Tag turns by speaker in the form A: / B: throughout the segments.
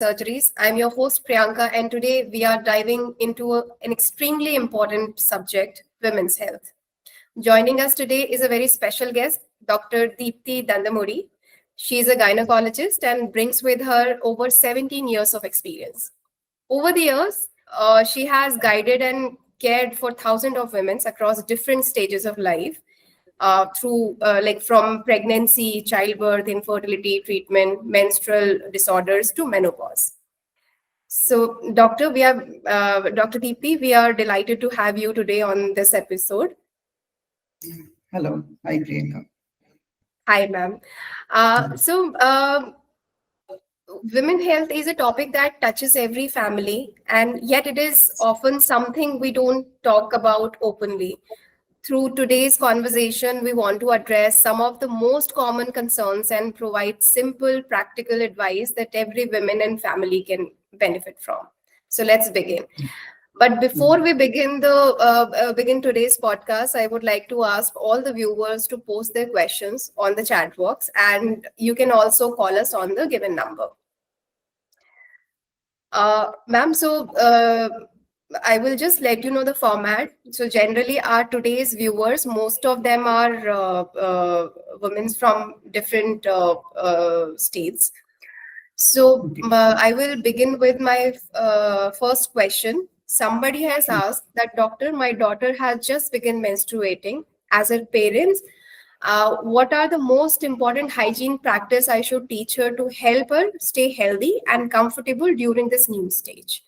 A: Surgeries. I'm your host Priyanka, and today we are diving into an extremely important subject, women's health. Joining us today is a very special guest, Dr. Deepthi Dandamudi. She is a gynecologist and brings with her over 17 years of experience. Over the years, she has guided and cared for thousands of women across different stages of life through like from pregnancy, childbirth, infertility treatment, menstrual disorders to menopause. So, Dr. Deepthi, we are delighted to have you today on this episode.
B: Hello. Hi, Priyanka.
A: Hi, ma'am. Women health is a topic that touches every family, and yet it is often something we don't talk about openly. Through today's conversation, we want to address some of the most common concerns and provide simple, practical advice that every woman and family can benefit from. So let's begin. But before we begin today's podcast, I would like to ask all the viewers to post their questions on the chat box, and you can also call us on the given number. Ma'am, I will just let you know the format. So generally, our today's viewers, most of them are women from different states. So I will begin with my first question. Somebody has asked that, Doctor, my daughter has just begun menstruating. As her parents, what are the most important hygiene practice I should teach her to help her stay healthy and comfortable during this new stage?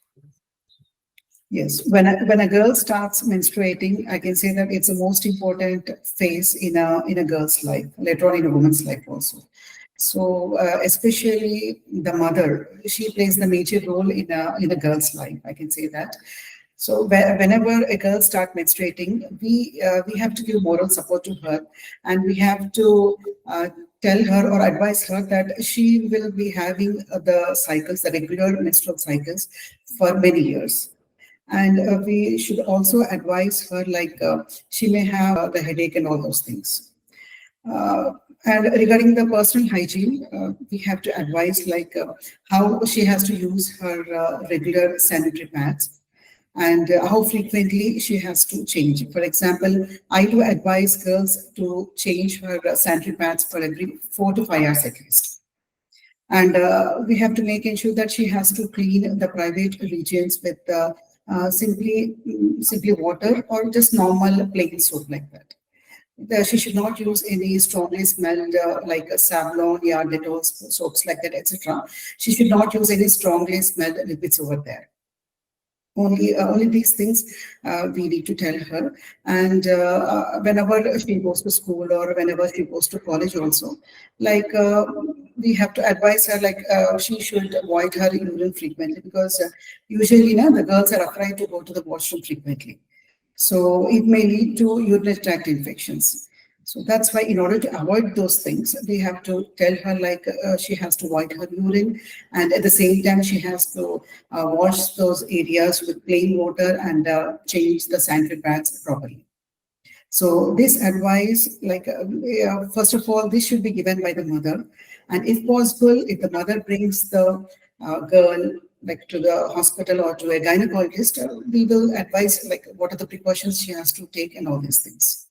B: Yes, when a girl starts menstruating, I can say that it's the most important phase in a girl's life, later on in a woman's life also. So especially the mother, she plays the major role in a girl's life. I can say that. So whenever a girl starts menstruating, we have to give moral support to her, and we have to tell her or advise her that she will be having the regular menstrual cycles for many years. And we should also advise her she may have the headache and all those things. And regarding the personal hygiene, we have to advise how she has to use her regular sanitary pads, and how frequently she has to change. For example, I do advise girls to change her sanitary pads for every 4 to 5 hours at least. And we have to make ensure that she has to clean the private regions with simply water or just normal plain soap like that. She should not use any strongly smelled like a Savlon, yeah, Dettol soaps like that, etc. She should not use any strongly smelled liquids over there. Only these things we need to tell her. And whenever she goes to school or whenever she goes to college also, we have to advise her she should avoid her urine frequently, because usually the girls are afraid to go to the washroom frequently. So it may lead to urinary tract infections. So that's why, in order to avoid those things, we have to tell her she has to avoid her urine, and at the same time she has to wash those areas with plain water and change the sanitary pads properly. So this advice, first of all, this should be given by the mother, and if possible, if the mother brings the girl to the hospital or to a gynecologist, we will advise what are the precautions she has to take and all these things.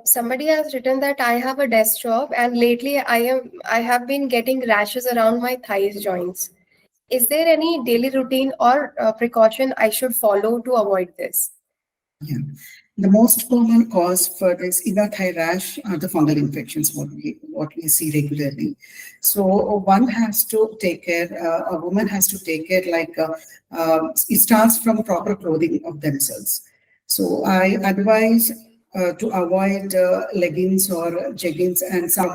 A: Somebody has written that I have a desk job, and lately I have been getting rashes around my thighs joints. Is there any daily routine or precaution I should follow to avoid this?
B: Yeah. The most common cause for this inner thigh rash are the fungal infections, what we see regularly. So one has to take care, a woman has to take care, it starts from proper clothing of themselves. So I advise to avoid leggings or jeggings and some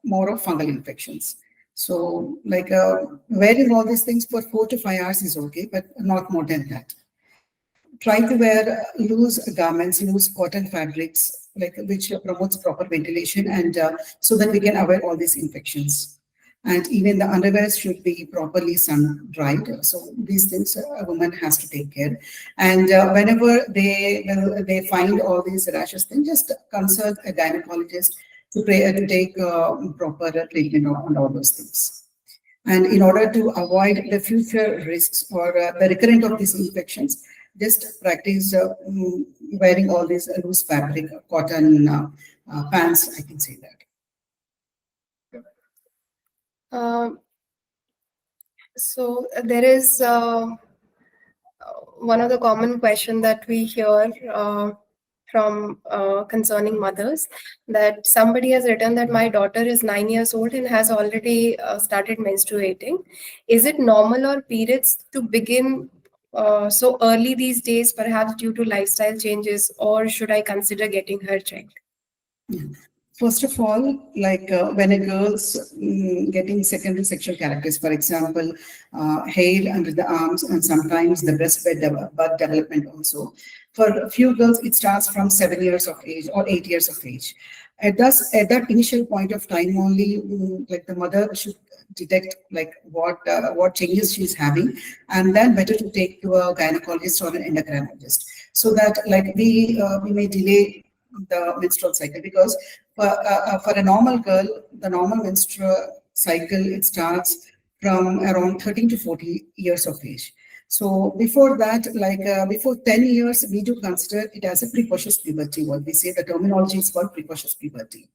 B: more of fungal infections. So wearing all these things for 4 to 5 hours is okay, but not more than that. Try to wear loose garments, loose cotton fabrics, which promotes proper ventilation, and so that we can avoid all these infections. And even the underwear should be properly sun-dried. So these things a woman has to take care. And whenever they find all these rashes, then just consult a gynecologist to take proper treatment on all those things. And in order to avoid the future risks or the recurrent of these infections, just practice wearing all these loose fabric, cotton pants, I can say that.
A: So there is one of the common question that we hear from concerning mothers, that somebody has written that my daughter is 9 years old and has already started menstruating. Is it normal or periods to begin so early these days, perhaps due to lifestyle changes, or should I consider getting her checked?
B: Yeah. First of all, like when a girl's getting secondary sexual characters, for example, hair under the arms and sometimes the bud development also. For a few girls, it starts from 7 years of age or 8 years of age. At that initial point of time only, like the mother should detect like what changes she's having, and then better to take to a gynecologist or an endocrinologist, so that like we may delay the menstrual cycle, because for a normal girl, the normal menstrual cycle, it starts from around 13 to 40 years of age. So before that, like before 10 years, we do consider it as a precocious puberty. What we say, the terminology is called precocious puberty.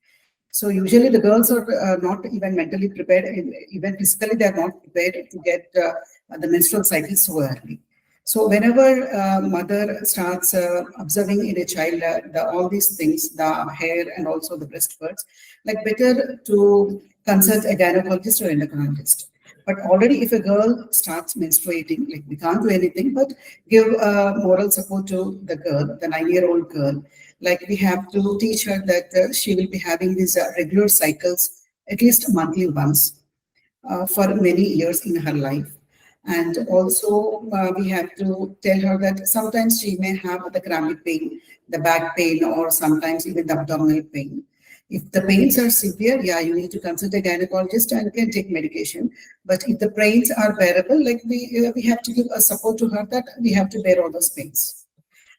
B: So usually the girls are not even mentally prepared, even physically they are not prepared to get the menstrual cycle so early. So whenever mother starts observing in a child all these things, the hair and also the breast birds, like better to consult a gynecologist or endocrinologist. But already if a girl starts menstruating, like we can't do anything but give moral support to the girl, the 9-year-old girl. Like we have to teach her that she will be having these regular cycles at least monthly once for many years in her life. And also we have to tell her that sometimes she may have the chronic pain, the back pain, or sometimes even the abdominal pain. If the pains are severe, yeah, you need to consult a gynecologist and can take medication. But if the pains are bearable, like we have to give a support to her that we have to bear all those pains.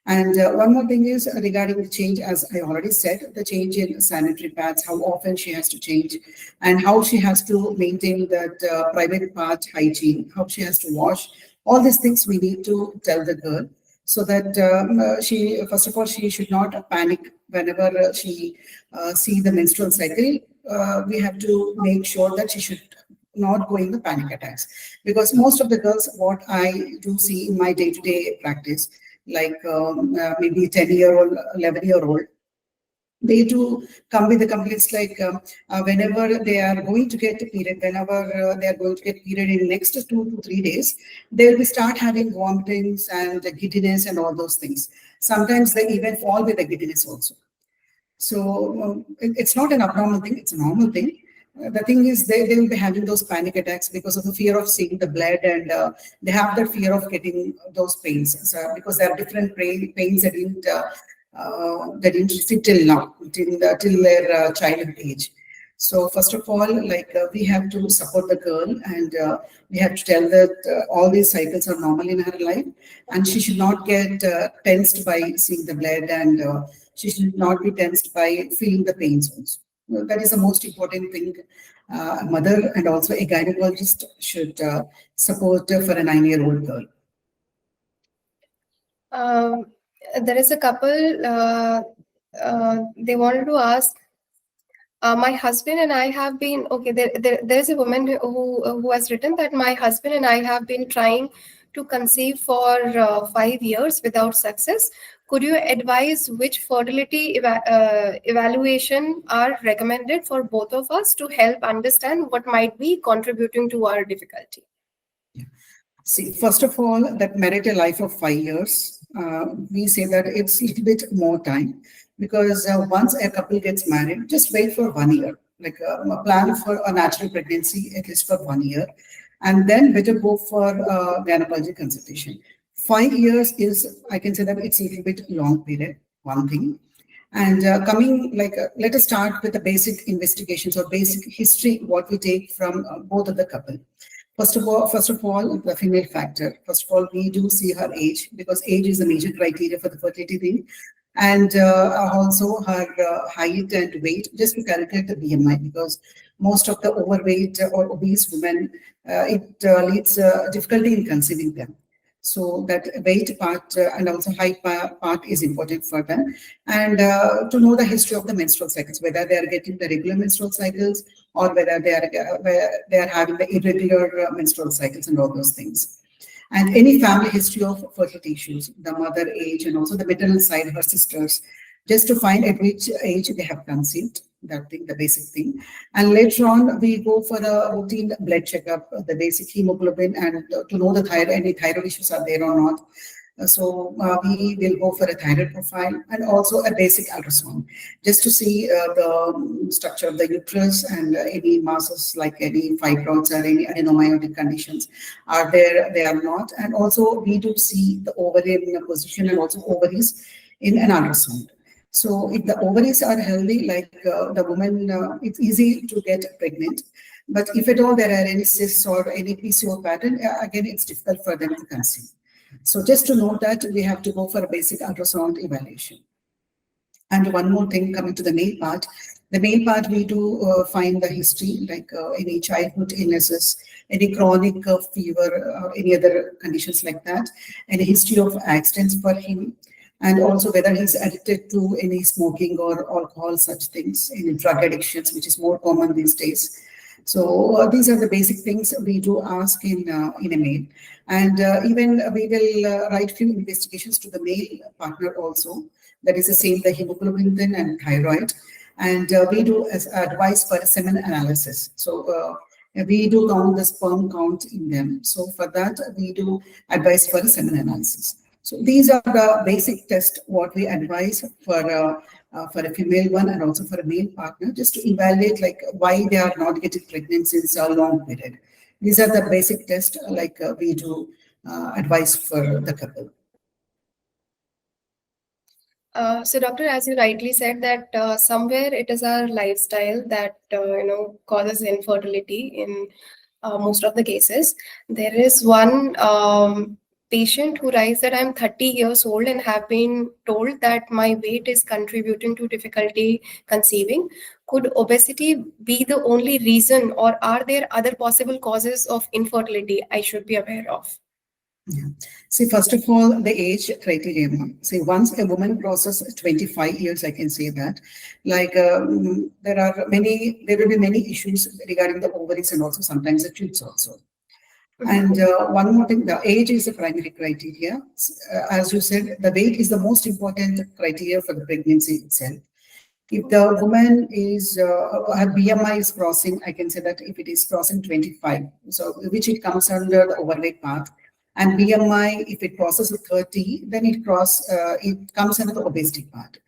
B: And one more thing is regarding the change, as I already said, the change in sanitary pads, how often she has to change, and how she has to maintain that private part hygiene, how she has to wash. All these things we need to tell the girl, so that she, first of all, she should not panic whenever she see the menstrual cycle. We have to make sure that she should not go in the panic attacks, because most of the girls, what I do see in my day-to-day practice, like maybe 10-year-old, 11-year-old, they do come with the complaints like whenever they are going to get a period, whenever they are going to get period in next 2 to 3 days, they will start having vomitings and giddiness and all those things. Sometimes they even fall with the giddiness also. So it's not an abnormal thing, it's a normal thing. The thing is they will be having those panic attacks because of the fear of seeing the blood, and they have the fear of getting those pains. So, because there are different pains that didn't sit till now, till their childhood age. So first of all, like we have to support the girl, and we have to tell that all these cycles are normal in her life, and she should not get tensed by seeing the blood, and she should not be tensed by feeling the pains also. Well, that is the most important thing. A mother and also a gynecologist should support for a 9-year-old girl.
A: There is a couple, they wanted to ask, my husband and I have been, okay, there's a woman who has written that my husband and I have been trying to conceive for 5 years without success. Could you advise which fertility evaluation are recommended for both of us to help understand what might be contributing to our difficulty?
B: Yeah. See, first of all, that married a life of 5 years, we say that it's a little bit more time, because once a couple gets married, just wait for 1 year, like plan for a natural pregnancy at least for 1 year, and then better go for gynecology consultation. 5 years is, I can say that it's a little bit long period, one thing. And coming, like, let us start with the basic investigations or basic history, what we take from both of the couple. First of all, the female factor. First of all, we do see her age, because age is a major criteria for the fertility thing. and also her height and weight, just to calculate the BMI, because most of the overweight or obese women, it leads difficulty in conceiving them. So that weight part and also height part is important for them. And to know the history of the menstrual cycles, whether they are getting the regular menstrual cycles or whether they are having the irregular menstrual cycles and all those things. And any family history of fertility issues, the mother age and also the maternal side, her sisters, just to find at which age they have conceived, that thing, the basic thing. And later on, we go for the routine blood checkup, the basic hemoglobin, and to know the thyroid, any thyroid issues are there or not. So we will go for a thyroid profile and also a basic ultrasound, just to see the structure of the uterus and any masses like any fibroids or any adenomyotic conditions are there, they are not. And also we do see the ovarian position and also ovaries in an ultrasound. So if the ovaries are healthy, like the woman, it's easy to get pregnant. But if at all there are any cysts or any PCO pattern, again, it's difficult for them to conceive. So just to know that we have to go for a basic ultrasound evaluation. And one more thing, coming to the male part, we do find the history, like any childhood illnesses, any chronic fever, any other conditions like that, any history of accidents for him, and also whether he's addicted to any smoking or alcohol, such things, any drug addictions, which is more common these days. So these are the basic things we do ask in a male. And even we will write few investigations to the male partner also. That is the same, the hemoglobin and thyroid. And we do as advice for a semen analysis. So we do count the sperm count in them. So for that, we do advice for a semen analysis. So these are the basic tests what we advise for a female one and also for a male partner, just to evaluate like why they are not getting pregnant since a long period. These are the basic tests like we do advise for the couple.
A: So, doctor, as you rightly said, that somewhere it is our lifestyle that causes infertility in most of the cases. There is one patient who writes that I'm 30 years old and have been told that my weight is contributing to difficulty conceiving. Could obesity be the only reason, or are there other possible causes of infertility I should be aware of?
B: Yeah. See, first of all, the age criteria. See, once a woman crosses 25 years, I can say that, like there will be many issues regarding the ovaries and also sometimes the tubes also. And one more thing, the age is the primary criteria. As you said, the weight is the most important criteria for the pregnancy itself. If the woman is, her BMI is crossing, I can say that if it is crossing 25, so which it comes under the overweight part. And BMI, if it crosses 30, then it comes under the obesity part.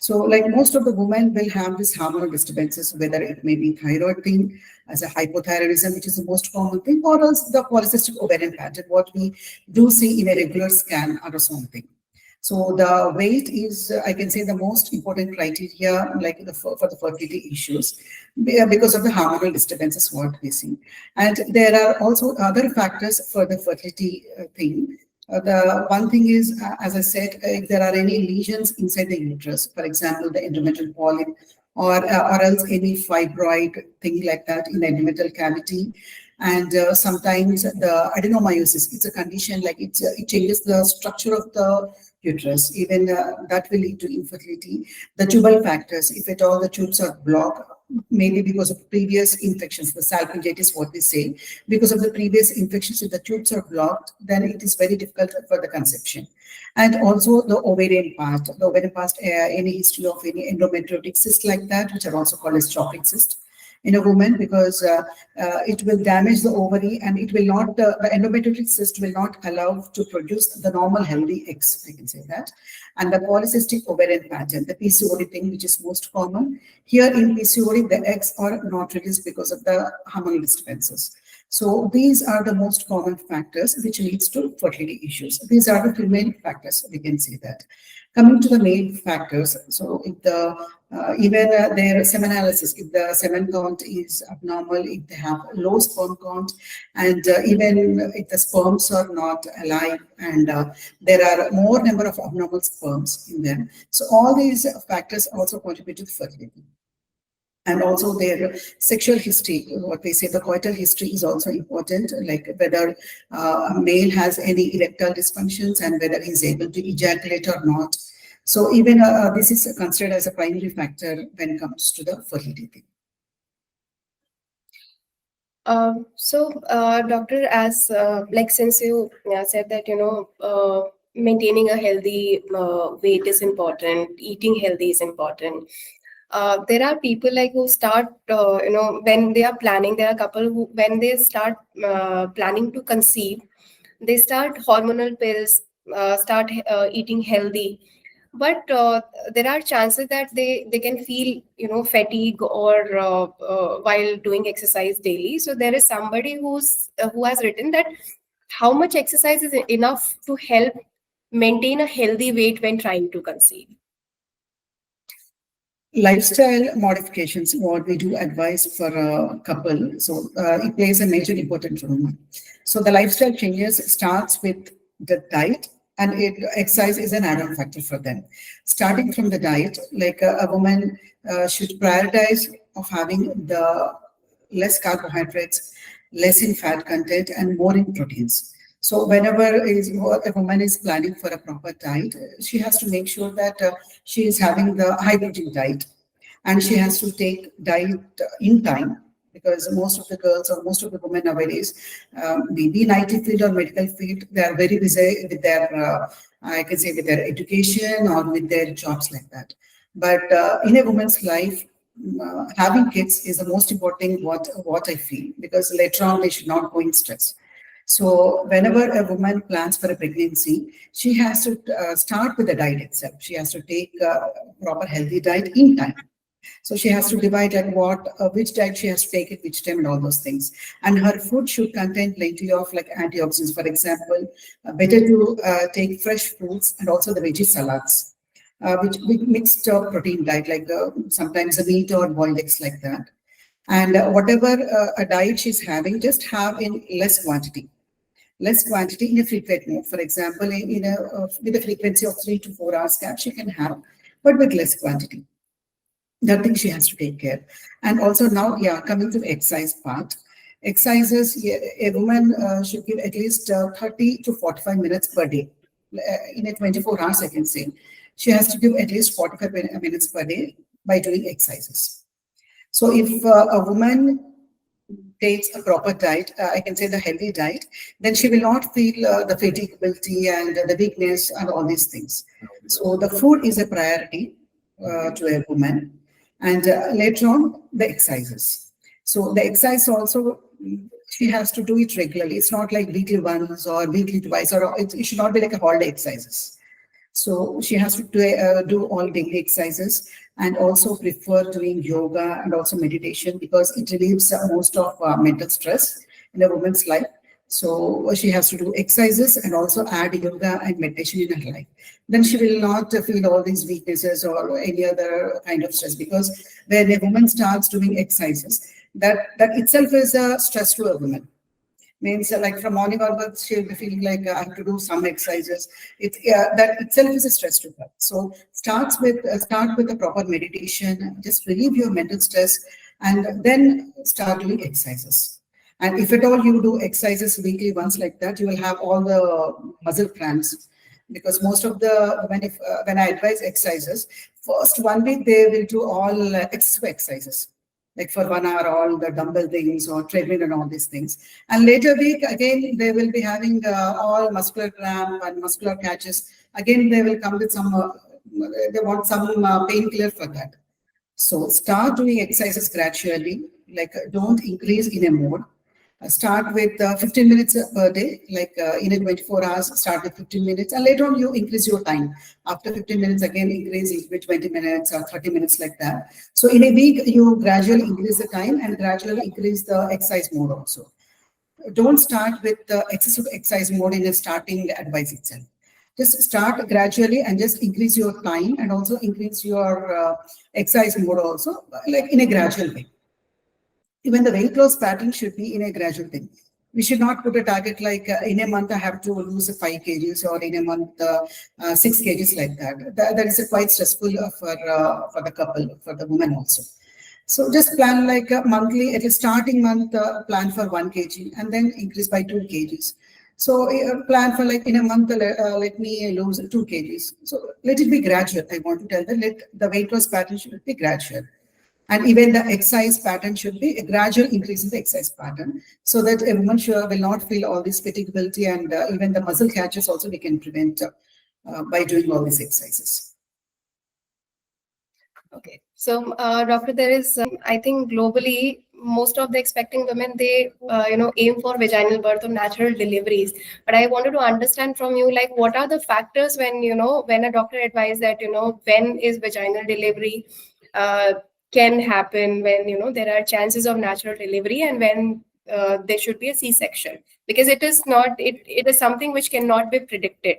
B: So like most of the women will have this hormonal disturbances, whether it may be thyroid thing as a hypothyroidism, which is the most common thing, or else the polycystic ovarian pattern, what we do see in a regular scan or something. So the weight is, I can say, the most important criteria, like for the fertility issues, because of the hormonal disturbances what we see. And there are also other factors for the fertility thing. The one thing is, as I said, if there are any lesions inside the uterus, for example, the endometrial polyp, or else any fibroid thing like that in the endometrial cavity. And sometimes the adenomyosis, it's a condition like it changes the structure of the uterus, even that will lead to infertility. The tubal factors, if at all the tubes are blocked, maybe because of previous infections, the salpingitis, what we say, because of the previous infections, if the tubes are blocked, then it is very difficult for the conception. And also the ovarian part, any history of any endometriotic cyst like that, which are also called as chocolate cyst in a woman, because it will damage the ovary and it will not, the endometriotic cyst will not allow to produce the normal healthy eggs, I can say that. And the polycystic ovarian pattern, the PCOD thing, which is most common. Here in PCOD, the eggs are not released because of the hormonal disturbances. So these are the most common factors which leads to fertility issues. These are the female factors, we can say that. Coming to the male factors, so if the Even their semen analysis, if the semen count is abnormal, if they have low sperm count, and even if the sperms are not alive, and there are more number of abnormal sperms in them. So all these factors also contribute to fertility. And also their sexual history, what we say, the coital history is also important, like whether a male has any erectile dysfunctions and whether he's able to ejaculate or not. So even this is considered as a primary factor when it comes to the fertility.
A: Doctor, as like since you said that maintaining a healthy weight is important, eating healthy is important. There are people like who start, when they are planning. There are a couple who, when they start planning to conceive, they start hormonal pills, start eating healthy, but there are chances that they can feel fatigue or while doing exercise daily. So there is somebody who has written that how much exercise is enough to help maintain a healthy weight when trying to conceive.
B: Lifestyle modifications, what we do advise for a couple, so it plays a major important role. So the lifestyle changes starts with the diet, and exercise is an add-on factor for them. Starting from the diet, like a woman should prioritize of having the less carbohydrates, less in fat content, and more in proteins. So whenever a woman is planning for a proper diet, she has to make sure that she is having the high protein diet, and she has to take diet in time, because most of the girls or most of the women nowadays, maybe in IT field or medical field, they are very busy with their, I can say, with their education or with their jobs like that. But in a woman's life, having kids is the most important what I feel, because later on they should not go in stress. So whenever a woman plans for a pregnancy, she has to start with the diet itself. She has to take a proper healthy diet in time. So she has to divide like which diet she has to take at which time and all those things. And her food should contain plenty of like antioxidants. For example, better to take fresh fruits and also the veggie salads, which mixed protein diet, like sometimes a meat or boiled eggs like that. And whatever a diet she's having, just have in less quantity in a frequent mode. For example, with a frequency of 3 to 4 hours gap, she can have, but with less quantity. That thing she has to take care. And also now, coming to the exercise part. Exercises, a woman should give at least 30 to 45 minutes per day. In a 24 hours, I can say. She has to give at least 45 minutes per day by doing exercises. So if a woman takes a proper diet, I can say the healthy diet, then she will not feel the fatiguability and the weakness and all these things. So the food is a priority to a woman. And later on, the exercises. So the exercise also, she has to do it regularly. It's not like weekly once or weekly twice, or it should not be like a holiday exercises. So she has to do all daily exercises, and also prefer doing yoga and also meditation, because it relieves most of mental stress in a woman's life. So she has to do exercises and also add yoga and meditation in her life. Then she will not feel all these weaknesses or any other kind of stress, because when a woman starts doing exercises, that itself is a stress to a woman. Means like from morning onwards, she'll be feeling like I have to do some exercises. That itself is a stress to her. So start with a proper meditation, just relieve your mental stress, and then start doing exercises. And if at all you do exercises weekly once like that, you will have all the muscle cramps, because most of the when I advise exercises, first 1 week they will do all excessive exercises, like for 1 hour, all the dumbbell things or treadmill and all these things. And later week, again, they will be having all muscular cramp and muscular catches. Again, they will come with some, they want some painkiller for that. So start doing exercises gradually, like don't increase in a mode. Start with 15 minutes per day, like in a 24 hours, start with 15 minutes, and later on you increase your time. After 15 minutes, again increase it with 20 minutes or 30 minutes like that. So in a week, you gradually increase the time and gradually increase the exercise mode also. Don't start with the excessive exercise mode in the starting advice itself. Just start gradually and just increase your time and also increase your exercise mode also, like in a gradual way. Even the weight loss pattern should be in a gradual thing. We should not put a target like in a month I have to lose 5 kgs or in a month 6 kgs like that. That is quite stressful for the couple, for the woman also. So just plan like a monthly, at a starting month, plan for 1 kg and then increase by 2 kgs. So plan for like in a month, let me lose 2 kgs. So let it be gradual. I want to tell that let the weight loss pattern should be gradual. And even the exercise pattern should be a gradual increase in the exercise pattern so that a woman will not feel all this fatigability and even the muscle catches also we can prevent by doing all these exercises.
A: Okay. So, doctor, there is, I think globally, most of the expecting women, they, aim for vaginal birth or natural deliveries. But I wanted to understand from you, like, what are the factors when, when a doctor advises that, when is vaginal delivery can happen, when, there are chances of natural delivery and when there should be a C-section, because it is not, it is something which cannot be predicted.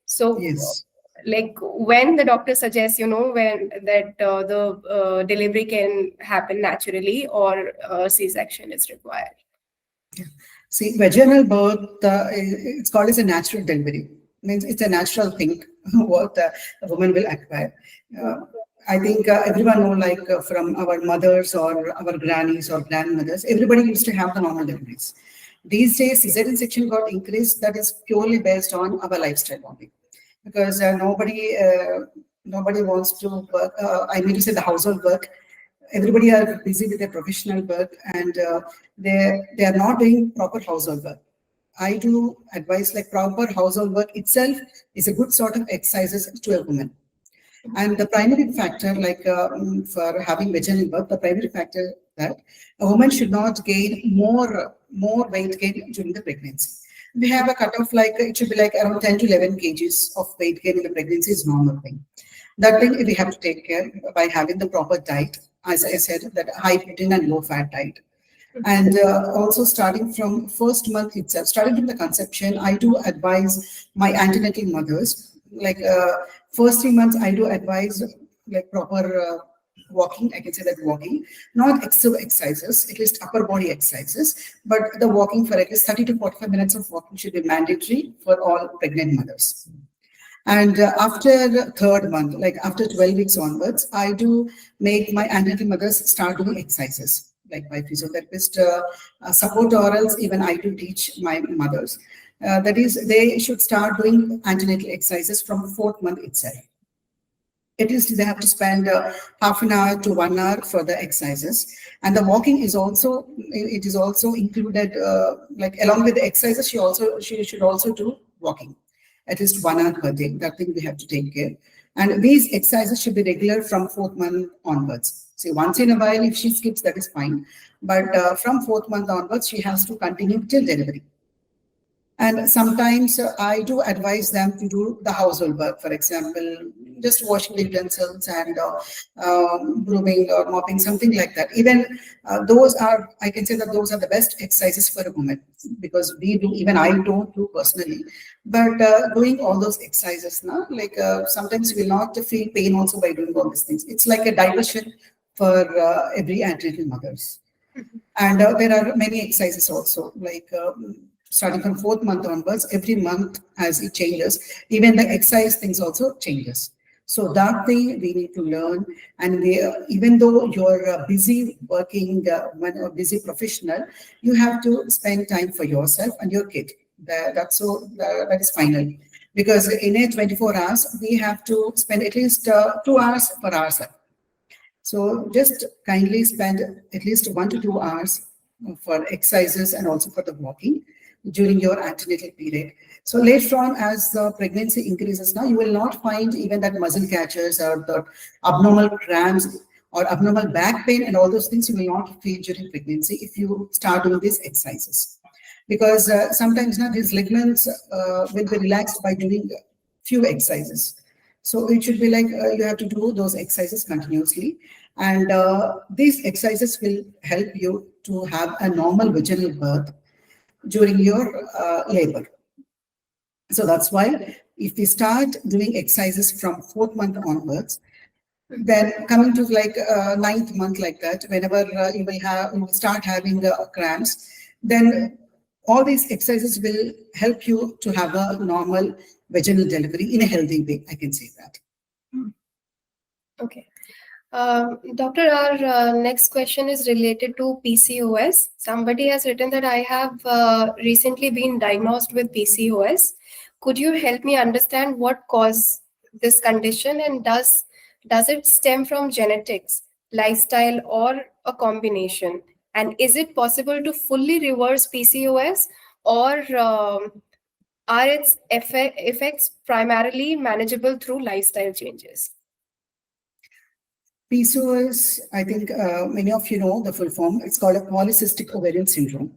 A: So,
B: yes.
A: Like when the doctor suggests, when that the delivery can happen naturally or C-section is required.
B: Yeah. See, vaginal birth, it's called as a natural delivery. Means it's a natural thing what a woman will acquire. I think everyone know, like from our mothers or our grannies or grandmothers, everybody used to have the normal deliveries. These days, cesarean section got increased. That is purely based on our lifestyle only, because nobody wants to work. I mean to say the household work. Everybody are busy with their professional work and they are not doing proper household work. I do advise like proper household work itself is a good sort of exercises to a woman. And the primary factor, like for having vaginal birth, the primary factor that a woman should not gain more weight gain during the pregnancy. We have a cutoff like it should be like around 10 to 11 kgs of weight gain in the pregnancy is normal thing. That thing we have to take care by having the proper diet. As I said, that high protein and low fat diet. And also starting from first month itself, starting from the conception, I do advise my antenatal mothers, like first 3 months, I do advise like proper walking. I can say that walking, not excessive exercises, at least upper body exercises, but the walking for at least 30 to 45 minutes of walking should be mandatory for all pregnant mothers. And after the third month, like after 12 weeks onwards, I do make my antenatal mothers start doing exercises, like my physiotherapist support or else even I do teach my mothers. That is, they should start doing antenatal exercises from 4th month itself. At least they have to spend half an hour to 1 hour for the exercises. And the walking is also, it is also included, like along with the exercises, she should also do walking. At least 1 hour per day. That thing we have to take care. And these exercises should be regular from 4th month onwards. See, once in a while, if she skips, that is fine. But from 4th month onwards, she has to continue till delivery. And sometimes I do advise them to do the household work, for example, just washing the utensils and brooming or mopping, something like that. Even those are, I can say that those are the best exercises for a woman, because we do, even I don't do personally, but doing all those exercises now, like sometimes we will not feel pain also by doing all these things. It's like a diversion for every antenatal mothers. And there are many exercises also, like starting from 4th month onwards, every month as it changes, even the exercise things also changes. So that thing we need to learn. And even though you're busy working, busy professional, you have to spend time for yourself and your kid. That is final. Because in a 24 hours, we have to spend at least 2 hours for ourselves. So just kindly spend at least 1 to 2 hours for exercises and also for the walking during your antenatal period. So later on, as the pregnancy increases now, you will not find even that muscle catches or the abnormal cramps or abnormal back pain and all those things you will not feel during pregnancy if you start doing these exercises. Because sometimes now these ligaments will be relaxed by doing few exercises. So it should be like you have to do those exercises continuously. And these exercises will help you to have a normal vaginal birth during your labor. So that's why If we start doing exercises from 4th month onwards, then coming to like 9th month like that, whenever you will start having cramps, then all these exercises will help you to have a normal vaginal delivery in a healthy way. I can say that.
A: Okay. Doctor, our next question is related to PCOS. Somebody has written that I have recently been diagnosed with PCOS. Could you help me understand what caused this condition, and does it stem from genetics, lifestyle, or a combination? And is it possible to fully reverse PCOS, or are its effects primarily manageable through lifestyle changes?
B: PCOS, I think many of you know the full form. It's called a polycystic ovarian syndrome.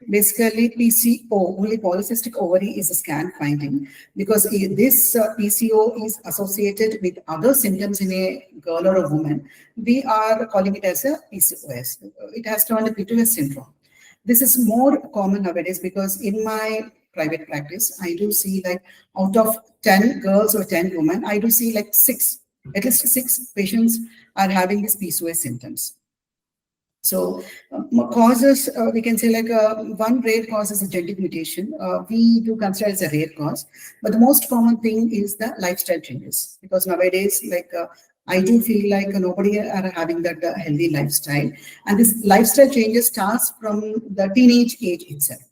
B: Basically, PCO, only polycystic ovary, is a scan finding, because this PCO is associated with other symptoms in a girl or a woman. We are calling it as a PCOS. It has turned into a syndrome. This is more common nowadays because in my private practice, I do see like out of 10 girls or 10 women, I do see like at least six patients are having these PCOS symptoms. So causes, we can say like one rare cause is a genetic mutation. We do consider it as a rare cause, but the most common thing is the lifestyle changes, because nowadays, like I do feel like nobody are having that healthy lifestyle, and this lifestyle changes starts from the teenage age itself.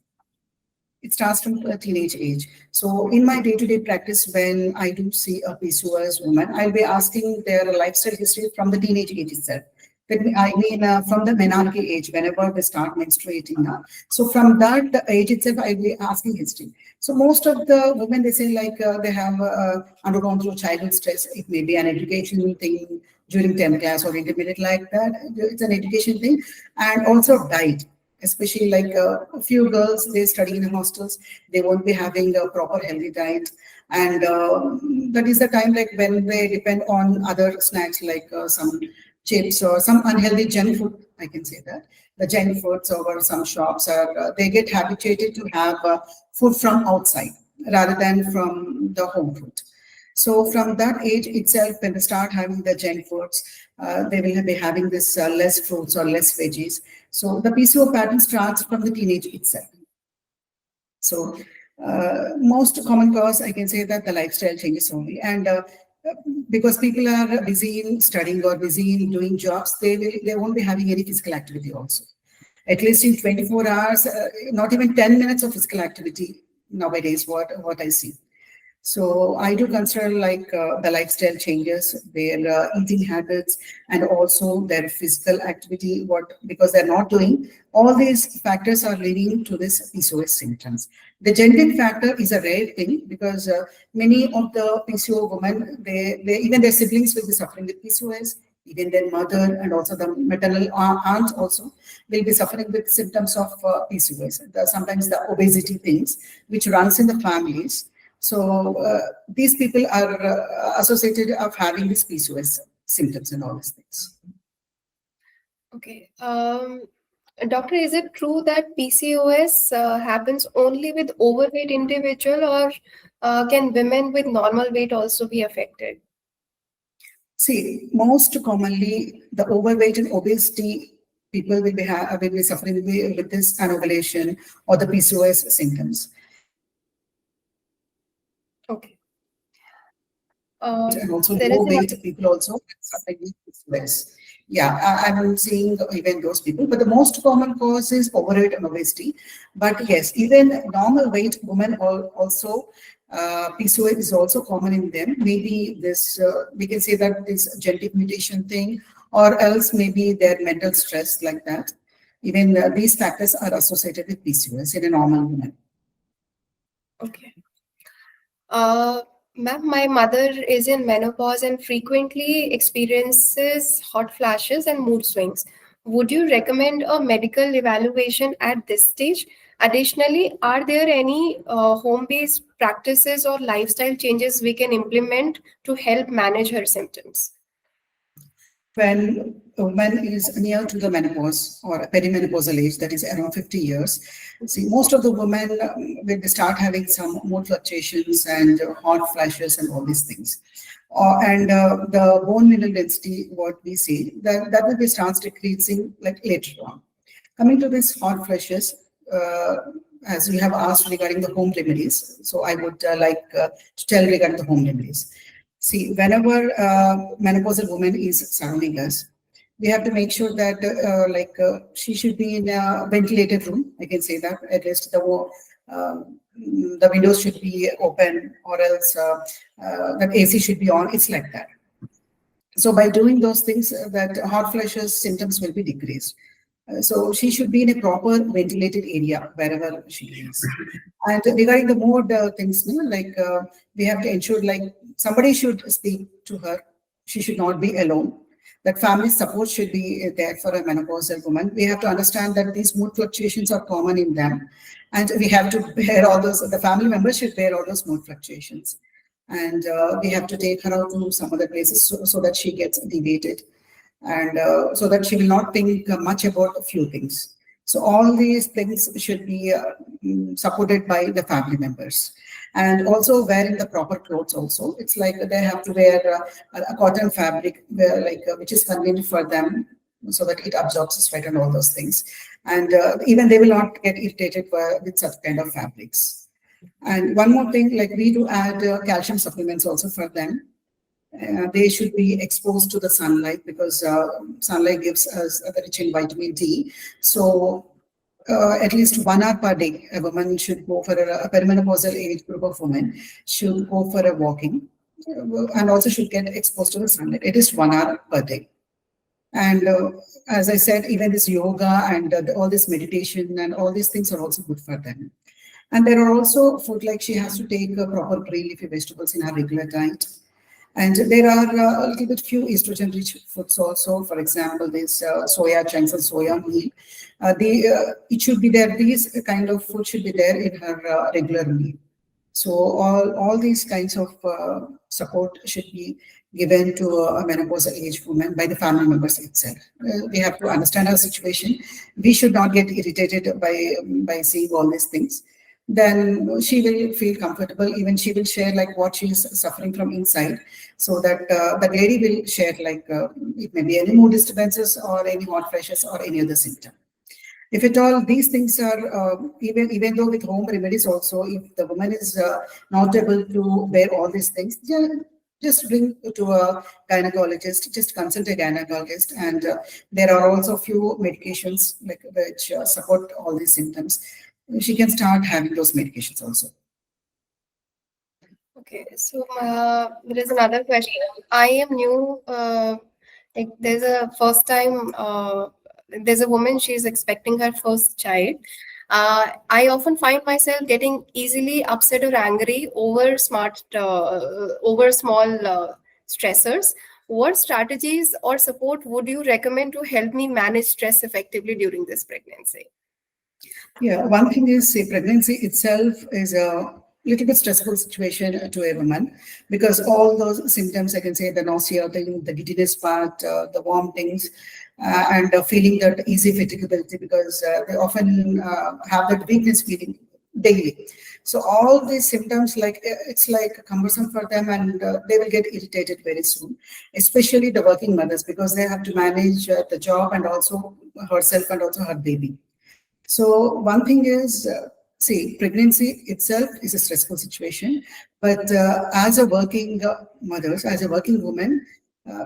B: It starts from a teenage age. So in my day-to-day practice, when I do see a PCOS woman, I'll be asking their lifestyle history from the teenage age itself. I mean, from the menarche age, whenever they start menstruating now. So from that age itself, I'll be asking history. So most of the women, they say like they have undergone through childhood stress. It may be an educational thing during 10th class or intermediate like that. It's an education thing. And also diet. Especially like a few girls, they study in hostels, they won't be having a proper healthy diet. And that is the time like when they depend on other snacks like some chips or some unhealthy junk food, I can say that. The junk foods over some shops, are they get habituated to have food from outside rather than from the home food. So from that age itself, when they start having the junk foods, they will be having this less fruits or less veggies. So the PCO pattern starts from the teenage itself. So most common cause, I can say that the lifestyle changes only. And because people are busy in studying or busy in doing jobs, they won't be having any physical activity also. At least in 24 hours, not even 10 minutes of physical activity nowadays, what I see. So I do consider like the lifestyle changes, their eating habits, and also their physical activity, because they're not doing. All these factors are leading to this PCOS symptoms. The genetic factor is a rare thing, because many of the PCO women, they even their siblings will be suffering with PCOS, even their mother and also the maternal aunt also will be suffering with symptoms of PCOS. Sometimes the obesity things, which runs in the families. So these people are associated of having these PCOS symptoms and all these things.
A: Okay. Doctor, is it true that PCOS happens only with overweight individual, or can women with normal weight also be affected?
B: See, most commonly the overweight and obesity people will be suffering with this anovulation or the PCOS symptoms.
A: Okay.
B: And also
A: there
B: low
A: is
B: weight people also suffering with PCOS. Yeah, I'm seeing even those people, but the most common cause is overweight and obesity. But yes, even normal weight women also, PCOS is also common in them. Maybe this, we can say that this genetic mutation thing, or else maybe their mental stress like that. Even these factors are associated with PCOS in a normal woman.
A: Okay. Ma'am, my mother is in menopause and frequently experiences hot flashes and mood swings. Would you recommend a medical evaluation at this stage? Additionally, are there any home-based practices or lifestyle changes we can implement to help manage her symptoms?
B: When a woman is near to the menopause or perimenopausal age, that is around 50 years, see, most of the women, when they start having some mood fluctuations and hot flashes and all these things. And the bone mineral density, what we see, that will be starts decreasing like later on. Coming to these hot flashes, as you have asked regarding the home remedies, so I would like to tell regarding the home remedies. See, whenever menopausal woman is surrounding us, we have to make sure that she should be in a ventilated room. I can say that at least the windows should be open, or else the AC should be on. It's like that. So by doing those things, that hot flashes symptoms will be decreased. So she should be in a proper ventilated area wherever she is. And regarding the mood things, we have to ensure somebody should speak to her. She should not be alone. That family support should be there for a menopausal woman. We have to understand that these mood fluctuations are common in them, and we have to bear all those. The family members should bear all those mood fluctuations, and we have to take her out to some other places so that she gets alleviated, and so that she will not think much about a few things. So all these things should be supported by the family members. And also wearing the proper clothes also. It's like they have to wear a cotton fabric, which is convenient for them, so that it absorbs the sweat and all those things. And even they will not get irritated with such kind of fabrics. And one more thing, like we do add calcium supplements also for them. They should be exposed to the sunlight, because sunlight gives us a rich in vitamin D. So at least 1 hour per day, a woman should go for a perimenopausal age group of women should go for a walking, and also should get exposed to the sunlight. It is 1 hour per day. And as I said, even this yoga and all this meditation and all these things are also good for them. And there are also food, like she has to take proper green leafy vegetables in her regular diet. And there are a little bit few estrogen-rich foods also. For example, this soya chunks and soya meal. It should be there. These kind of food should be there in her regular meal. So all these kinds of support should be given to a menopausal age woman by the family members itself. We have to understand her situation. We should not get irritated by seeing all these things. Then she will feel comfortable. Even she will share what she is suffering from inside, so that the lady will share it may be any mood disturbances or any hot flashes or any other symptom. If at all these things are even though with home remedies also, if the woman is not able to bear all these things, just bring to a gynecologist, just consult a gynecologist, and there are also few medications which support all these symptoms. She can start having those medications also.
A: Okay, so there is another question. I am new. There's a first time. There's a woman. She's expecting her first child. I often find myself getting easily upset or angry over small stressors. What strategies or support would you recommend to help me manage stress effectively during this pregnancy?
B: Yeah, one thing is, pregnancy itself is a little bit stressful situation to a woman, because all those symptoms, I can say the nausea, the giddiness part, the vomitings, and feeling that easy fatigability, because they often have that weakness feeling daily. So all these symptoms, it's cumbersome for them, and they will get irritated very soon, especially the working mothers, because they have to manage the job and also herself and also her baby. So one thing is, pregnancy itself is a stressful situation, but as a working mothers, as a working woman,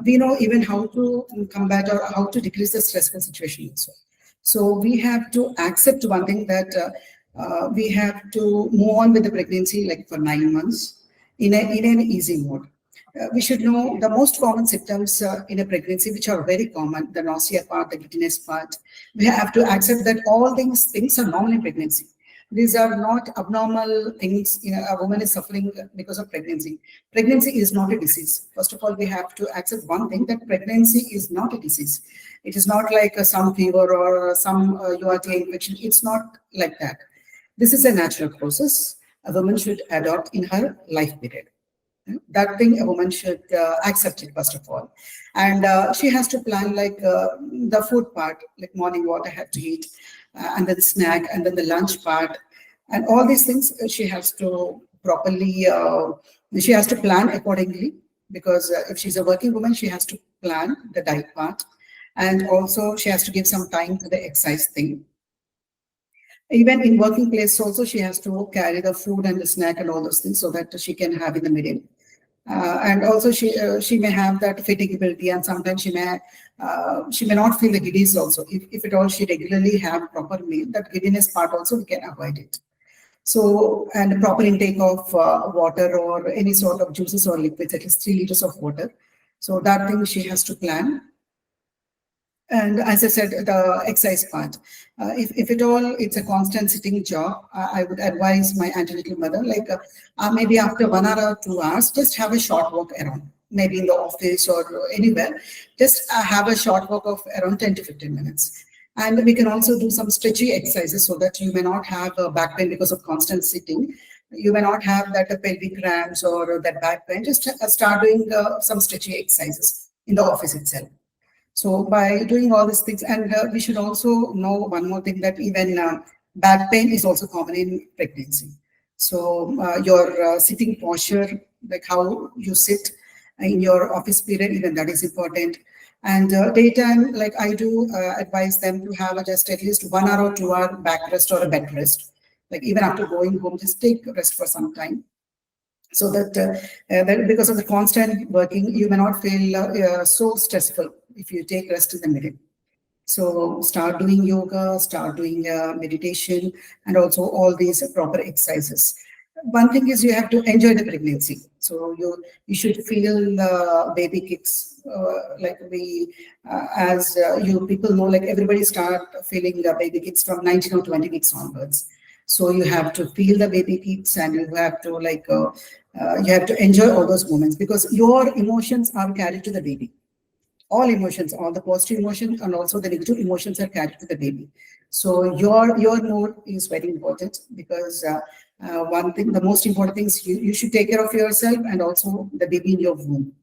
B: we know even how to combat or how to decrease the stressful situation also. So we have to accept one thing, that we have to move on with the pregnancy for 9 months in an easy mode. We should know the most common symptoms in a pregnancy, which are very common, the nausea part, the giddiness part. We have to accept that all these things are normal in pregnancy. These are not abnormal things. A woman is suffering because of pregnancy. Pregnancy is not a disease. First of all, we have to accept one thing, that pregnancy is not a disease. It is not like some fever or some URT infection. It's not like that. This is a natural process a woman should adopt in her life period. That thing a woman should accept it, first of all. And she has to plan like the food part, like morning what I have to eat, and then the snack, and then the lunch part, and all these things she has to properly. She has to plan accordingly, because if she's a working woman, she has to plan the diet part, and also she has to give some time to the exercise thing. Even in working place also, she has to carry the food and the snack and all those things so that she can have in the middle. And also she may have that fatiguability, and sometimes she may not feel the giddiness also. If at all she regularly have proper meal, that giddiness part also we can avoid it. So, and proper intake of water or any sort of juices or liquids, at least 3 liters of water. So that thing she has to plan. And as I said, the exercise part. If at all it's a constant sitting job, I would advise my antenatal mother, like maybe after 1 hour or 2 hours, just have a short walk around, maybe in the office or anywhere. Just have a short walk of around 10 to 15 minutes. And we can also do some stretchy exercises so that you may not have a back pain because of constant sitting. You may not have that pelvic cramps or that back pain. Just start doing some stretchy exercises in the office itself. So by doing all these things, and we should also know one more thing, that even back pain is also common in pregnancy. So your sitting posture, like how you sit in your office period, even that is important. And daytime, like I do advise them to have just at least 1 hour or 2 hour back rest or a bed rest. Like even after going home, just take rest for some time. So that because of the constant working, you may not feel so stressful if you take rest in the middle. So start doing yoga, start doing meditation, and also all these proper exercises. One thing is you have to enjoy the pregnancy. So you should feel the baby kicks, like we, as you people know, like everybody start feeling the baby kicks from 19 or 20 weeks onwards. So you have to feel the baby kicks, and you have to you have to enjoy all those moments, because your emotions are carried to the baby. All emotions, all the positive emotions and also the negative emotions are carried to the baby. So your mood is very important, because one thing, the most important thing is you should take care of yourself and also the baby in your womb.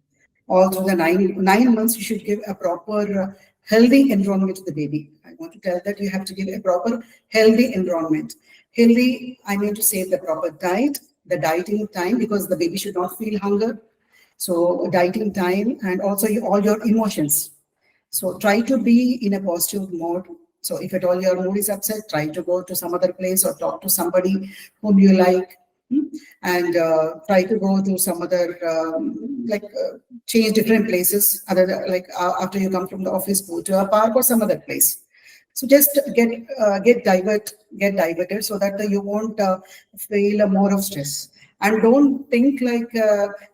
B: All through the 9 months, you should give a proper healthy environment to the baby. I want to tell that you have to give a proper healthy environment. Healthy, I mean to say the proper diet, the dieting time, because the baby should not feel hunger. So dieting time, and also all your emotions. So try to be in a positive mode. So if at all your mood is upset, try to go to some other place or talk to somebody whom you like, and try to go to some other change different places. After you come from the office, go to a park or some other place. So just get diverted so that you won't feel more of stress. And don't think like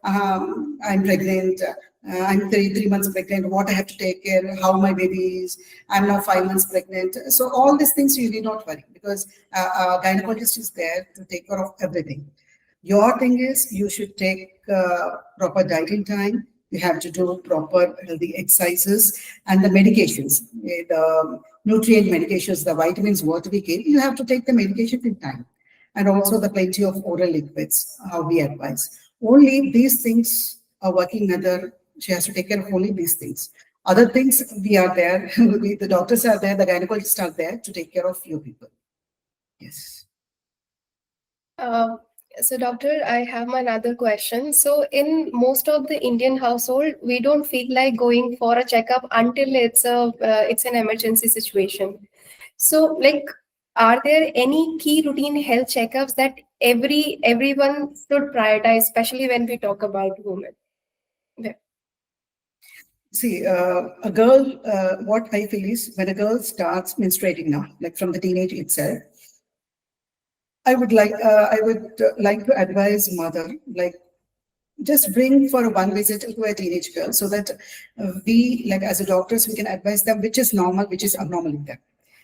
B: I'm pregnant, I'm three months pregnant, what I have to take care, how my baby is, I'm now 5 months pregnant. So all these things you need not worry, because a gynecologist is there to take care of everything. Your thing is you should take proper dieting time. You have to do proper healthy exercises, and the medications, the nutrient medications, the vitamins, what we get, you have to take the medication in time. And also the plenty of oral liquids, how we advise. Only these things are working mother, she has to take care of only these things. Other things, we are there, the doctors are there, the gynecologists are there to take care of you people. Yes.
A: So, doctor, I have another question. So, in most of the Indian household, we don't feel like going for a checkup until it's an emergency situation. So, like, are there any key routine health checkups that everyone should prioritize, especially when we talk about women? Yeah.
B: See, a girl, what I feel is when a girl starts menstruating now, like from the teenage itself, I would like to advise mother, like, just bring for one visit to a teenage girl, so that we, like as a doctors, we can advise them which is normal, which is abnormal in them.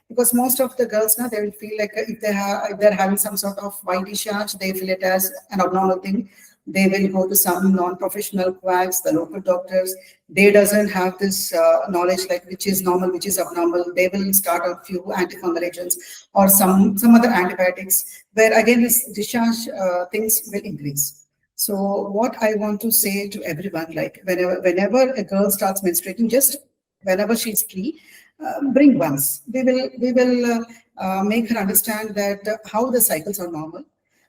B: Because most of the girls now, they will feel like if they're having some sort of white discharge, they feel it as an abnormal thing. They will go to some non-professional quacks, the local doctors. They doesn't have this knowledge like which is normal, which is abnormal. They will start a few antifungal agents or some other antibiotics, where again this discharge things will increase. So what I want to say to everyone, like whenever a girl starts menstruating, just whenever she's free, bring once. We will make her understand that how the cycles are normal,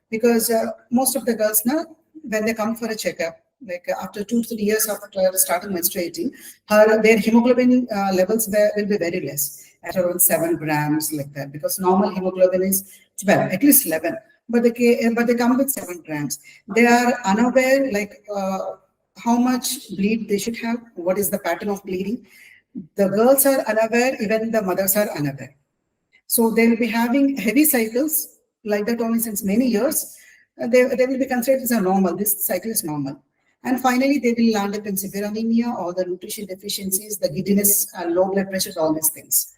B: because most of the girls now, when they come for a checkup, like after 2 3 years after starting menstruating, their hemoglobin levels will be very less, at around 7 grams, like that, because normal hemoglobin is 12, at least 11. But they come with 7 grams. They are unaware, like how much bleed they should have, what is the pattern of bleeding. The girls are unaware, even the mothers are unaware. So they will be having heavy cycles like that only since many years. They will be considered as a normal. This cycle is normal. And finally, they will land up in severe anemia, or the nutrition deficiencies, the giddiness, low blood pressure, all these things.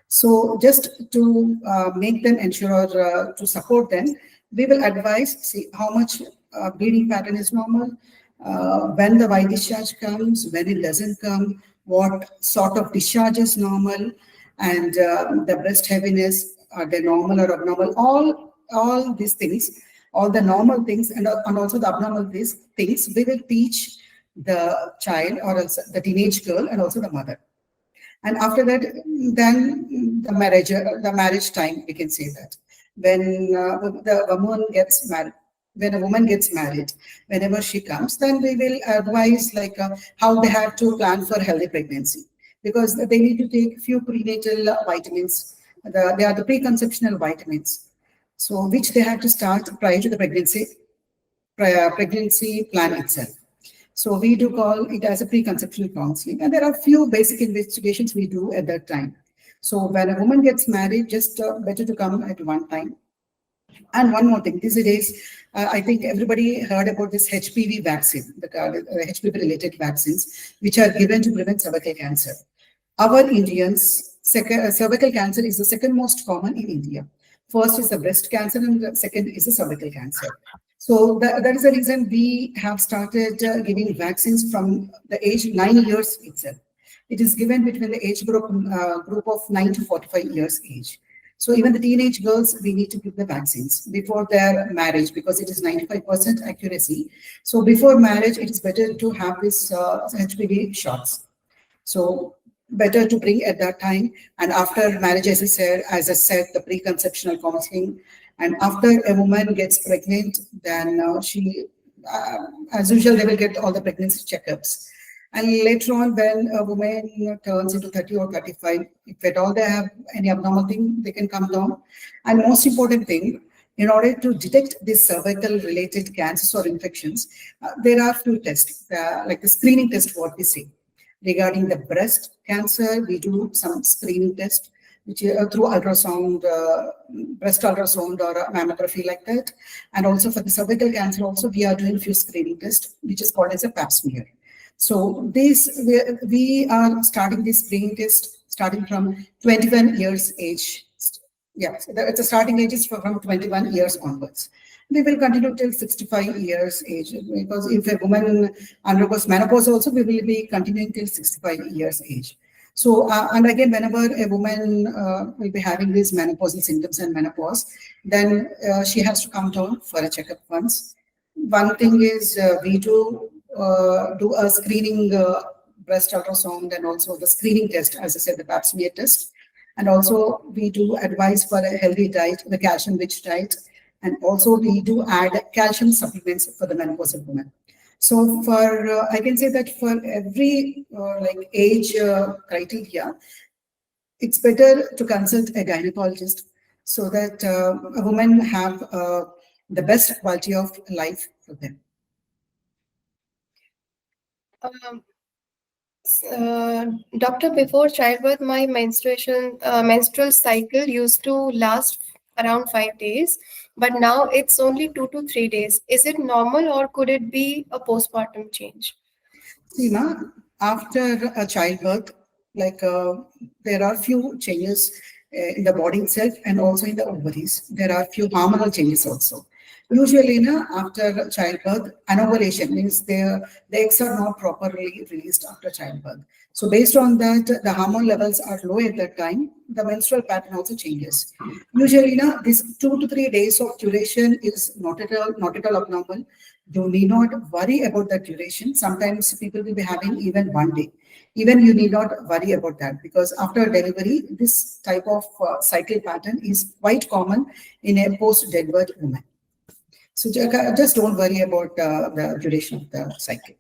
B: So just to make them ensure, or to support them, we will advise, see how much bleeding pattern is normal, when the white discharge comes, when it doesn't come, what sort of discharge is normal, and the breast heaviness, are they normal or abnormal? All these things, all the normal things, and also the abnormal things, we will teach the child, or else the teenage girl, and also the mother. And after that, then the marriage time, we can say that. When the woman gets married, when a woman gets married, whenever she comes, then we will advise, like how they have to plan for healthy pregnancy, because they need to take few prenatal vitamins. They are the preconceptional vitamins, so which they have to start prior to the pregnancy plan itself. So we do call it as a preconception counseling, and there are few basic investigations we do at that time. So when a woman gets married, just better to come at one time. And one more thing, these days, I think everybody heard about this HPV vaccine, the HPV-related vaccines, which are given to prevent cervical cancer. Our Indians, cervical cancer is the second most common in India. First is the breast cancer, and the second is the cervical cancer. So that is the reason we have started giving vaccines from the age 9 years itself. It is given between the age group of 9 to 45 years age. So even the teenage girls, we need to give the vaccines before their marriage, because it is 95% accuracy. So before marriage, it is better to have this HPV shots. So better to bring at that time. And after marriage, as I said, the preconceptional counseling. And after a woman gets pregnant, then as usual, they will get all the pregnancy checkups. And later on, when a woman turns into 30 or 35, if at all they have any abnormal thing, they can come down. And most important thing, in order to detect these cervical-related cancers or infections, there are few tests, like the screening test, what we say. Regarding the breast cancer, we do some screening test, which is through ultrasound, breast ultrasound or mammography, like that. And also for the cervical cancer, also we are doing few screening tests, which is called as a pap smear. So we are starting this screening test starting from 21 years age. Yeah, so the starting age is from 21 years onwards. We will continue till 65 years age, because if a woman undergoes menopause also, we will be continuing till 65 years age. So, and again, whenever a woman will be having these menopausal symptoms and menopause, then she has to come down for a checkup once. One thing is we do a screening breast ultrasound, and also the screening test, as I said, the pap smear test. And also we do advise for a healthy diet, the calcium-rich diet. And also we do add calcium supplements for the menopausal woman. So for, I can say that for every like age criteria, it's better to consult a gynecologist, so that a woman have the best quality of life for them.
A: Doctor, before childbirth, my menstrual cycle used to last around 5 days, but now it's only 2 to 3 days. Is it normal, or could it be a postpartum change?
B: See, after a childbirth, like there are few changes in the body itself, and also in the ovaries. There are few hormonal changes also. Usually, after childbirth, anovulation means the eggs are not properly released after childbirth. So based on that, the hormone levels are low at that time. The menstrual pattern also changes. Usually, this 2 to 3 days of duration is not at all abnormal. You need not worry about the duration. Sometimes people will be having even 1 day. Even you need not worry about that, because after delivery, this type of cycle pattern is quite common in a post-delivered woman. So just don't worry about the duration of the cycle.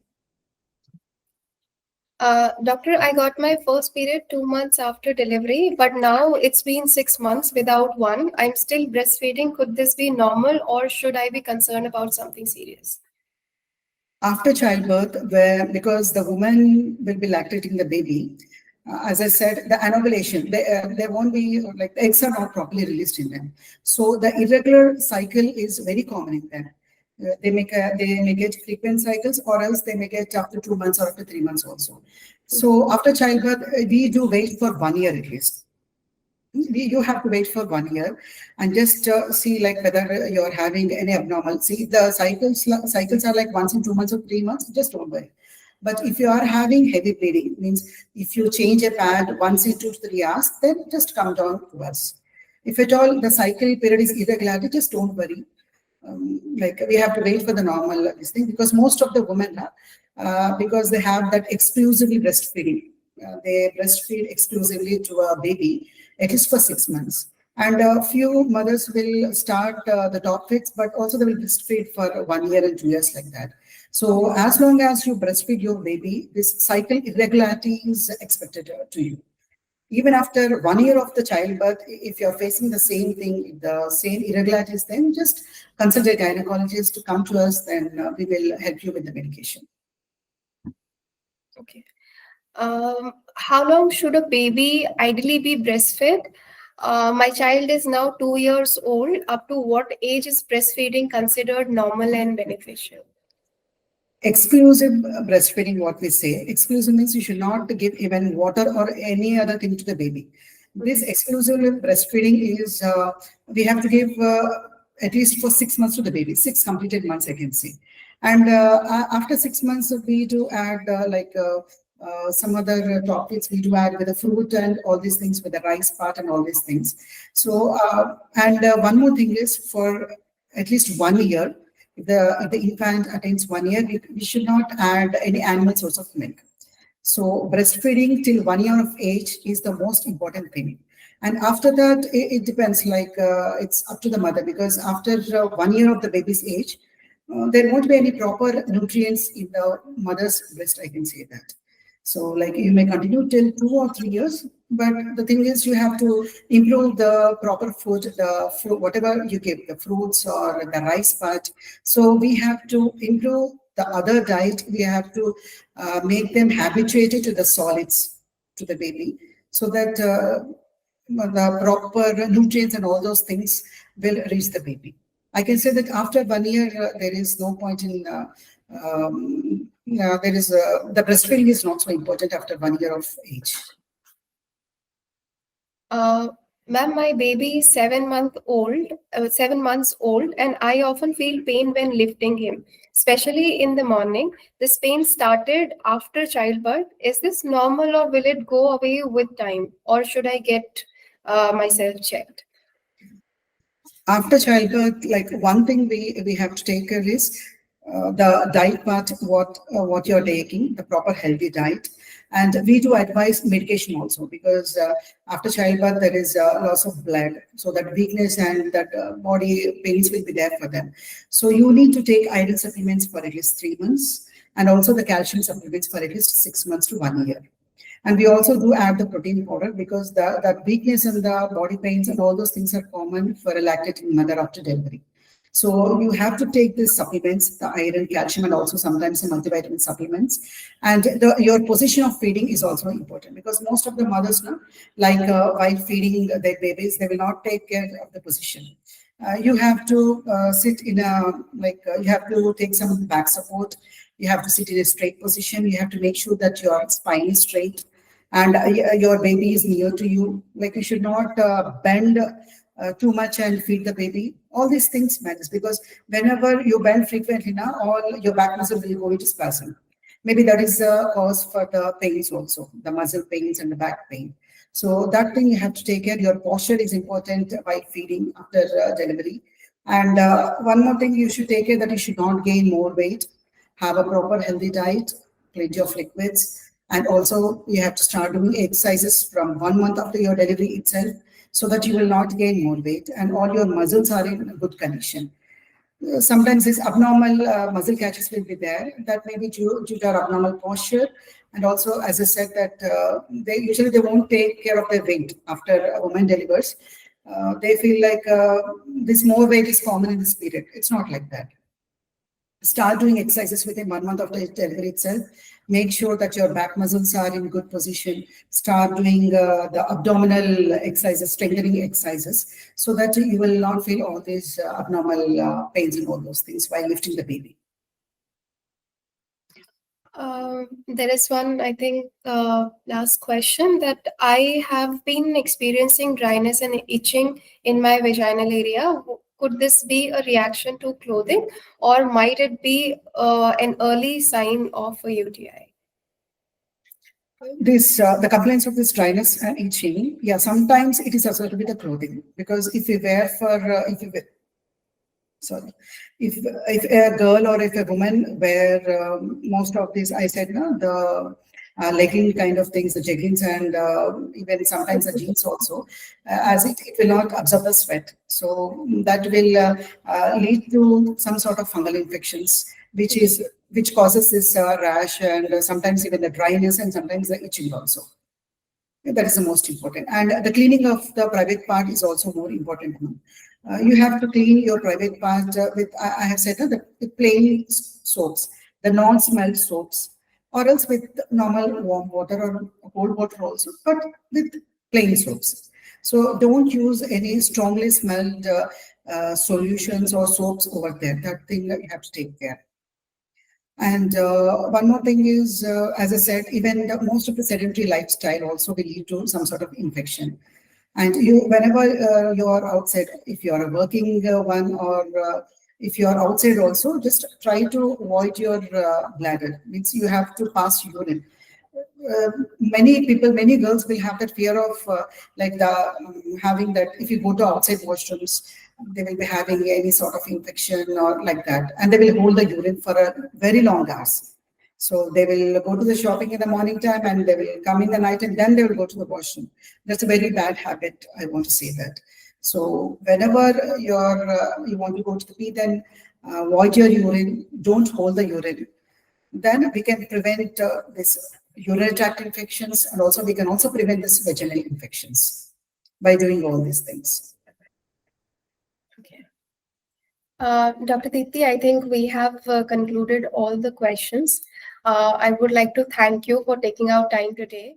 A: Doctor, I got my first period 2 months after delivery, but now it's been 6 months without one. I'm still breastfeeding. Could this be normal, or should I be concerned about something serious?
B: After childbirth, because the woman will be lactating the baby, as I said, the anovulation, they won't be, like, the eggs are not properly released in them. So the irregular cycle is very common in them. They may get frequent cycles, or else they may get after 2 months or after 3 months also. So after childbirth, we do wait for 1 year at least. You have to wait for 1 year and just see like whether you're having any abnormal. See, the cycles are like once in 2 months or 3 months. Just don't worry. But if you are having heavy bleeding, means if you change a pad once in 2 to 3 hours, then just come down to us. If at all the cycle period is irregular, just don't worry. Like, we have to wait for the normal this thing, because most of the women, because they have that exclusively breastfeeding, they breastfeed exclusively to a baby, at least for 6 months. And a few mothers will start the top feeds, but also they will breastfeed for 1 year and 2 years like that. So as long as you breastfeed your baby, this cycle irregularity is expected to you. Even after 1 year of the childbirth, if you're facing the same thing, the same irregularities, then just consult a gynecologist to come to us, then we will help you with the medication.
A: Okay. How long should a baby ideally be breastfed? My child is now 2 years old. Up to what age is breastfeeding considered normal and beneficial?
B: Exclusive breastfeeding, what we say, exclusive means you should not give even water or any other thing to the baby. This exclusive breastfeeding is, we have to give at least for 6 months to the baby, 6 completed months, I can say. And after 6 months, we do add some other topics we do add with the fruit and all these things, with the rice part and all these things. So, one more thing is, for at least 1 year, if the infant attains 1 year, we should not add any animal source of milk. So breastfeeding till 1 year of age is the most important thing. And after that, it depends, like it's up to the mother, because after 1 year of the baby's age, there won't be any proper nutrients in the mother's breast, I can say that. So like, you may continue till 2 or 3 years, but the thing is, you have to improve the proper food, the fruit, whatever you give, the fruits or the rice part. So we have to improve the other diet. We have to make them habituated to the solids, to the baby, so that the proper nutrients and all those things will reach the baby. I can say that after 1 year, there is no point in the breastfeeding is not so important after 1 year of age.
A: Ma'am, my baby is 7 months old, and I often feel pain when lifting him, especially in the morning. This pain started after childbirth. Is this normal, or will it go away with time, or should I get myself checked?
B: After childbirth, like, one thing we have to take care is the diet part, what you're taking, the proper healthy diet. And we do advise medication also, because after childbirth, there is loss of blood. So that weakness and that body pains will be there for them. So you need to take iron supplements for at least 3 months, and also the calcium supplements for at least 6 months to 1 year. And we also do add the protein powder, because that weakness and the body pains and all those things are common for a lactating mother after delivery. So you have to take these supplements, the iron, calcium, and also sometimes the multivitamin supplements. And your position of feeding is also important, because most of the mothers now, like while feeding their babies, they will not take care of the position. You have to sit in you have to take some back support. You have to sit in a straight position. You have to make sure that your spine is straight and your baby is near to you. Like, you should not bend too much and feed the baby. All these things matters, because whenever you bend frequently now, all your back muscle will go into spasm. Maybe that is the cause for the pains also, the muscle pains and the back pain. So that thing you have to take care. Your posture is important while feeding after delivery. And one more thing you should take care, that you should not gain more weight. Have a proper healthy diet, plenty of liquids, and also you have to start doing exercises from 1 month after your delivery itself, so that you will not gain more weight and all your muscles are in good condition. Sometimes this abnormal muscle catches will be there. That may be due to our abnormal posture. And also, as I said, that they won't take care of their weight after a woman delivers. They feel like this more weight is common in this period. It's not like that. Start doing exercises within 1 month after delivery itself. Make sure that your back muscles are in good position. Start doing the abdominal exercises, strengthening exercises, so that you will not feel all these abnormal pains and all those things while lifting the baby.
A: There is one, I think, last question, that I have been experiencing dryness and itching in my vaginal area. Could this be a reaction to clothing, or might it be an early sign of a UTI?
B: This the complaints of this dryness and itching. Yeah, sometimes it is associated with the clothing, because if you wear for if a girl or if a woman wear most of these, I said, no, the legging kind of things, the jeggings, and even sometimes the jeans also, as it will not absorb the sweat. So that will lead to some sort of fungal infections, which causes this rash, and sometimes even the dryness, and sometimes the itching also. That is the most important. And the cleaning of the private part is also more important. You have to clean your private part with, I have said that, with plain soaps, the non-smelled soaps, or else with normal warm water or cold water also, but with plain soaps. So don't use any strongly smelled solutions or soaps over there. That thing you have to take care. And one more thing is, as I said, even most of the sedentary lifestyle also will lead to some sort of infection. And whenever you're outside, if you're a working one, or if you're outside also, just try to avoid your bladder. Means you have to pass urine. Many girls will have that fear of having that, if you go to outside washrooms, they will be having any sort of infection or like that, and they will hold the urine for a very long hours. So they will go to the shopping in the morning time, and they will come in the night, and then they will go to the washroom. That's a very bad habit, I want to say that. So whenever you want to go to the pee, then avoid your urine, don't hold the urine. Then we can prevent this urinary tract infections, and also we can also prevent this vaginal infections by doing all these things.
A: Okay. Dr. Deepthi, I think we have concluded all the questions. I would like to thank you for taking our time today.